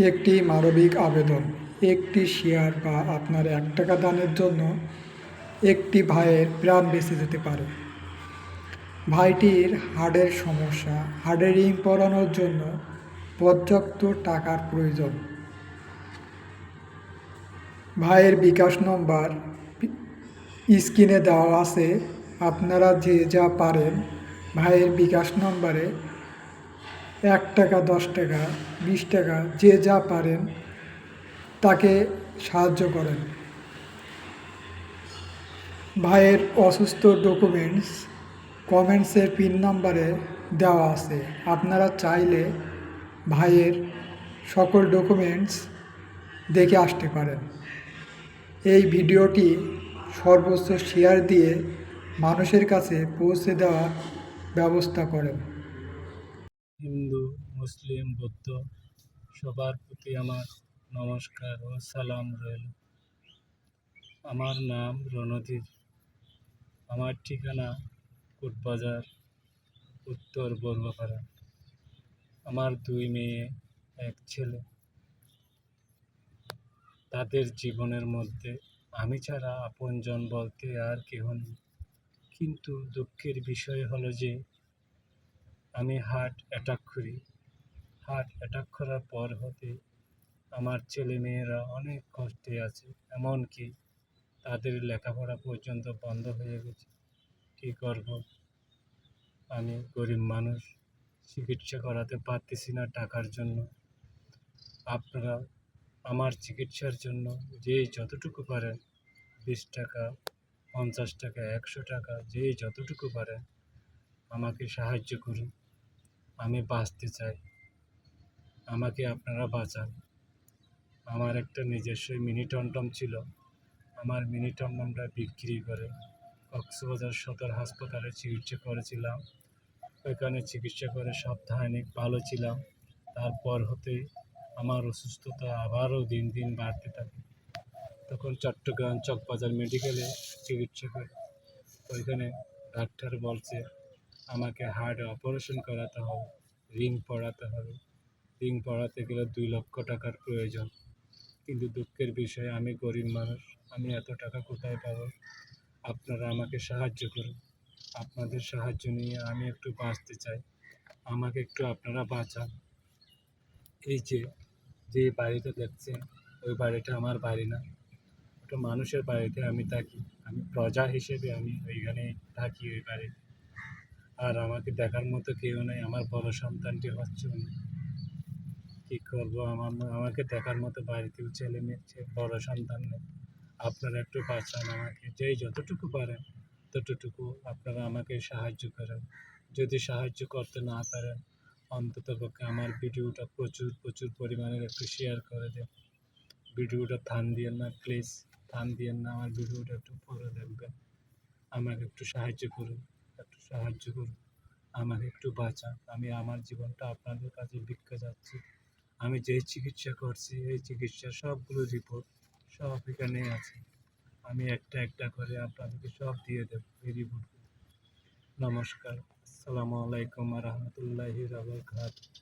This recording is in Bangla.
একটি মানবিক আবেদন, একটি শেয়ার বা আপনার ৳১ দানের জন্য একটি ভাইয়ের প্রাণ বেঁচে যেতে পারে। ভাইটির হার্টের সমস্যা, হার্টে রিং পরানোর জন্য পর্যাপ্ত টাকার প্রয়োজন। ভাইয়ের বিকাশ নম্বর স্ক্রিনে দেওয়া আছে। আপনারা যে যা পারেন ভাইয়ের বিকাশ নম্বরে ৳১, ৳১০, ৳২০ যে যা পারেন তাকে সাহায্য করেন। ভাইয়ের অসুস্থ ডকুমেন্টস কমেন্টসের পিন নাম্বারে দেওয়া আছে। আপনারা চাইলে ভাইয়ের সকল ডকুমেন্টস দেখে আসতে পারেন। এই ভিডিওটি সর্বোচ্চ শেয়ার দিয়ে মানুষের কাছে পৌঁছে দেওয়ার ব্যবস্থা করেন। হিন্দু, মুসলিম, বৌদ্ধ সবার প্রতি আমার নমস্কার ও সালাম রইল। আমার নাম রণধীর। আমার ঠিকানা কোটবাজার, উত্তর বর্গপাড়া। আমার 2 মেয়ে, 1 ছেলে। তাদের জীবনের মধ্যে আমি ছাড়া আপনজন বলতে আর কেহ নেই। কিন্তু দুঃখের বিষয় হলো যে আমি হার্ট অ্যাটাক করি। হার্ট অ্যাটাক করার পর হতে আমার ছেলেমেয়েরা অনেক কষ্টে আছে, এমনকি তাদের লেখাপড়া পর্যন্ত বন্ধ হয়ে গেছে। কী করব? আমি গরিব মানুষ, চিকিৎসা করাতে পারতেছি না টাকার জন্য। আপনারা আমার চিকিৎসার জন্য যে যতটুকু পারেন, ৳20, ৳50, ৳100 যে যতটুকু পারেন আমাকে সাহায্য করুন। আমি বাঁচতে চাই, আমাকে আপনারা বাঁচান। আমার একটা নিজস্ব মিনি টমটম ছিল। আমার মিনি টমটমটা বিক্রি করে কক্সবাজার সদর হাসপাতালে চিকিৎসা করেছিলাম। ওইখানে চিকিৎসা করে সাপ্তাহিক ভালো ছিলাম। তারপর হতে আমার অসুস্থতা আবারও দিন দিন বাড়তে থাকে। তখন চট্টগ্রাম চকবাজার মেডিকেলে চিকিৎসা করি। ওইখানে ডাক্তার বলছে আমাকে হার্ট অপারেশন করাতে হবে, রিং পরাতে হবে। রিং পরাতে গেলে ৳2 লক্ষ প্রয়োজন। কিন্তু দুঃখের বিষয় আমি গরিব মানুষ, আমি এত টাকা কোথায় পাবো? আপনারা আমাকে সাহায্য করুন। আপনাদের সাহায্য নিয়ে আমি একটু বাঁচতে চাই, আমাকে একটু আপনারা বাঁচান। এই যে বাড়িটা দেখছেন, ওই বাড়িটা আমার বাড়ি না, ওটা মানুষের বাড়িতে আমি থাকি। আমি প্রজা হিসেবে আমি ওইখানে থাকি ওই বাড়িতে। আর আমাকে দেখার মতো কেউ নেই। আমার বড় সন্তানটি হচ্ছে উনি। কী করবো? আমাকে দেখার মতো বাড়িতেও ছেলে মেয়ে বড় সন্তান নেই। আপনারা একটু বাঁচান আমাকে, যেই যতটুকু পারেন ততটুকু আপনারা আমাকে সাহায্য করেন। যদি সাহায্য করতে না পারেন, অন্ততপক্ষে আমার ভিডিওটা প্রচুর পরিমাণের একটু শেয়ার করে দেন। ভিডিওটা থাম দিয়েন না প্লিজ, থাম দিয়েন না, আমার ভিডিওটা একটু পরে দেখবেন। আমাকে একটু সাহায্য করুন, একটু সাহায্য করুন, আমাকে একটু বাঁচান। আমি আমার জীবনটা আপনাদের কাছে ভিক্ষা চাচ্ছি। আমি যেই চিকিৎসা করছি এই চিকিৎসার সবগুলো রিপোর্ট সব এখানে আছে। আমি একটা করে আপনাদেরকে সব দিয়ে দেবো এই রিপোর্টগুলো। নমস্কার, আসসালামু আলাইকুম ওয়া রাহমাতুল্লাহি ওয়া বারাকাতুহু।